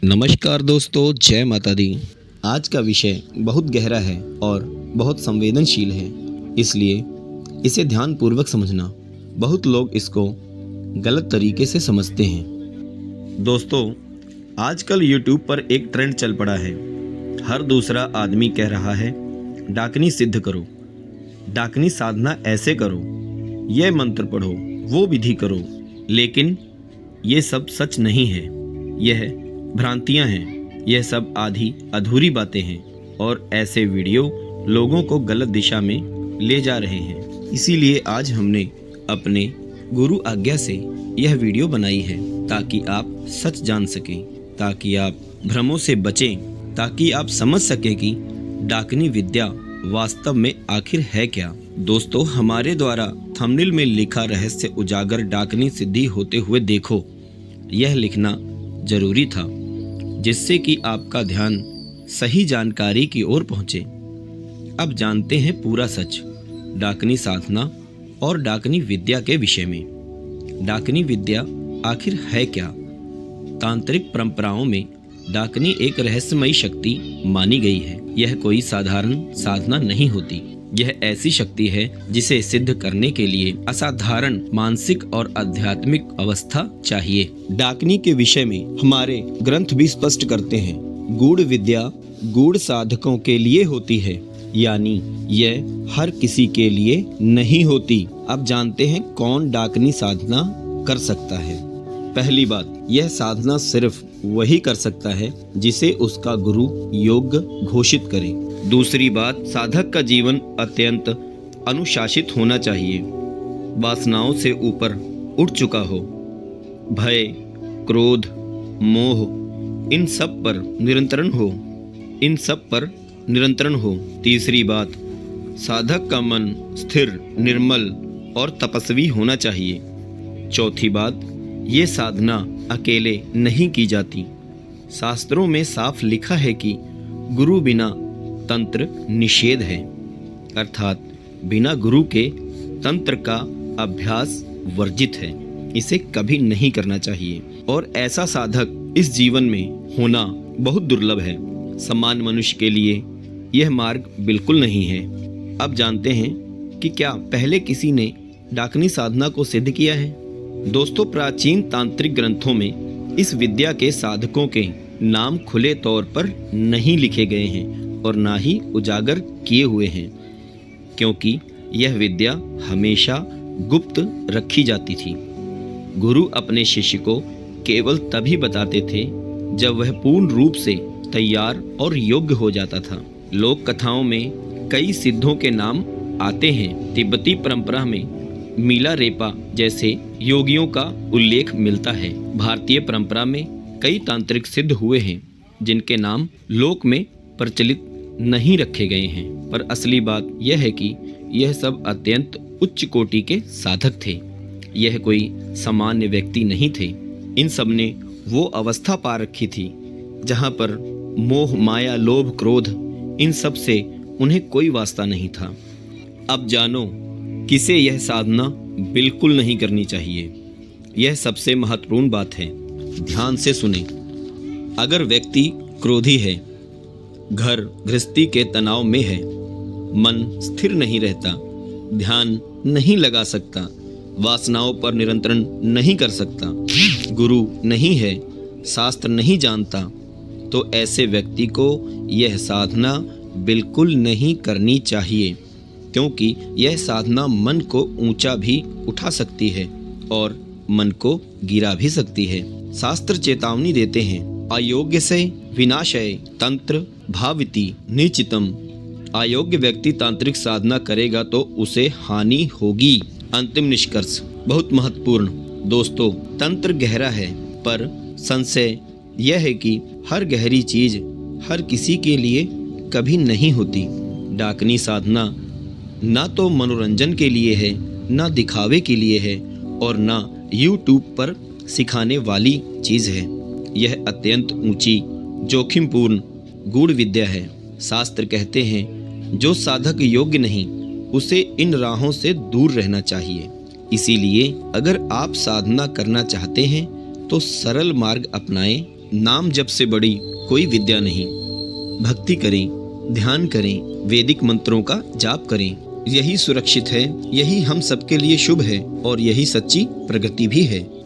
नमस्कार दोस्तों, जय माता दी। आज का विषय बहुत गहरा है और बहुत संवेदनशील है, इसलिए इसे ध्यानपूर्वक समझना। बहुत लोग इसको गलत तरीके से समझते हैं। दोस्तों, आजकल YouTube पर एक ट्रेंड चल पड़ा है। हर दूसरा आदमी कह रहा है, डाकनी सिद्ध करो, डाकनी साधना ऐसे करो, यह मंत्र पढ़ो, वो विधि करो। लेकिन ये सब सच नहीं है, यह भ्रांतियां हैं, यह सब आधी अधूरी बातें हैं और ऐसे वीडियो लोगों को गलत दिशा में ले जा रहे हैं। इसीलिए आज हमने अपने गुरु आज्ञा से यह वीडियो बनाई है, ताकि आप सच जान सकें, ताकि आप भ्रमों से बचें, ताकि आप समझ सकें कि डाकनी विद्या वास्तव में आखिर है क्या। दोस्तों, हमारे द्वारा थंबनेल में लिखा रहस्य उजागर डाकनी सिद्धि होते हुए देखो, यह लिखना जरूरी था, जिससे कि आपका ध्यान सही जानकारी की ओर पहुंचे। अब जानते हैं पूरा सच डाकनी साधना और डाकनी विद्या के विषय में। डाकनी विद्या आखिर है क्या? तांत्रिक परंपराओं में डाकनी एक रहस्यमयी शक्ति मानी गई है। यह कोई साधारण साधना नहीं होती। यह ऐसी शक्ति है जिसे सिद्ध करने के लिए असाधारण मानसिक और आध्यात्मिक अवस्था चाहिए। डाकनी के विषय में हमारे ग्रंथ भी स्पष्ट करते हैं, गूढ़ विद्या गूढ़ साधकों के लिए होती है, यानी यह हर किसी के लिए नहीं होती। अब जानते हैं कौन डाकनी साधना कर सकता है। पहली बात, यह साधना सिर्फ वही कर सकता है जिसे उसका गुरु योग्य घोषित करे। दूसरी बात, साधक का जीवन अत्यंत अनुशासित होना चाहिए, वासनाओं से ऊपर उठ चुका हो, भय, क्रोध, मोह इन सब पर निरंतरण हो। तीसरी बात, साधक का मन स्थिर, निर्मल और तपस्वी होना चाहिए। चौथी बात, ये साधना अकेले नहीं की जाती। शास्त्रों में साफ लिखा है कि गुरु बिना तंत्र निषेध है, अर्थात बिना गुरु के तंत्र का अभ्यास वर्जित है, इसे कभी नहीं करना चाहिए। और ऐसा साधक इस जीवन में होना बहुत दुर्लभ है। सामान्य मनुष्य के लिए यह मार्ग बिल्कुल नहीं है। अब जानते हैं कि क्या पहले किसी ने डाकनी साधना को सिद्ध किया है। दोस्तों, प्राचीन तांत्रिक ग्रंथों में इस विद्या के साधकों के नाम खुले तौर पर नहीं लिखे गए हैं और ना ही उजागर किए हुए हैं, क्योंकि यह विद्या हमेशा गुप्त रखी जाती थी। गुरु अपने शिष्य को केवल तभी बताते थे जब वह पूर्ण रूप से तैयार और योग्य हो जाता था। लोक कथाओं में कई सिद्धों के नाम आते हैं। तिब्बती परंपरा में मीलारेपा जैसे योगियों का उल्लेख मिलता है। भारतीय परंपरा में कई तांत्रिक सिद्ध हुए हैं जिनके नाम लोक में प्रचलित नहीं रखे गए हैं, पर असली बात यह है कि यह सब अत्यंत उच्च कोटि के साधक थे। यह कोई सामान्य व्यक्ति नहीं थे। इन सब ने वो अवस्था पा रखी थी जहाँ पर मोह, माया, लोभ, क्रोध इन सब से उन्हें कोई वास्ता नहीं था। अब जानो किसे यह साधना बिल्कुल नहीं करनी चाहिए। यह सबसे महत्वपूर्ण बात है, ध्यान से सुने। अगर व्यक्ति क्रोधी है, घर गृहस्थी के तनाव में है, मन स्थिर नहीं रहता, ध्यान नहीं लगा सकता, वासनाओं पर नियंत्रण नहीं कर सकता, गुरु नहीं है, शास्त्र नहीं जानता, तो ऐसे व्यक्ति को यह साधना बिल्कुल नहीं करनी चाहिए, क्योंकि यह साधना मन को ऊंचा भी उठा सकती है और मन को गिरा भी सकती है। शास्त्र चेतावनी देते हैं, अयोग्य से विनाशय तंत्र भाविति निश्चितम। अयोग्य व्यक्ति तांत्रिक साधना करेगा तो उसे हानि होगी। अंतिम निष्कर्ष बहुत महत्वपूर्ण। दोस्तों, तंत्र गहरा है, पर संशय यह है कि हर गहरी चीज हर किसी के लिए कभी नहीं होती। डाकनी साधना ना तो मनोरंजन के लिए है, ना दिखावे के लिए है और ना YouTube पर सिखाने वाली चीज है। यह अत्यंत ऊंची, जोखिमपूर्ण गूढ़ विद्या है। शास्त्र कहते हैं, जो साधक योग्य नहीं उसे इन राहों से दूर रहना चाहिए। इसीलिए अगर आप साधना करना चाहते हैं तो सरल मार्ग अपनाएं, नाम जप से बड़ी कोई विद्या नहीं। भक्ति करें, ध्यान करें, वैदिक मंत्रों का जाप करें। यही सुरक्षित है, यही हम सबके लिए शुभ है और यही सच्ची प्रगति भी है।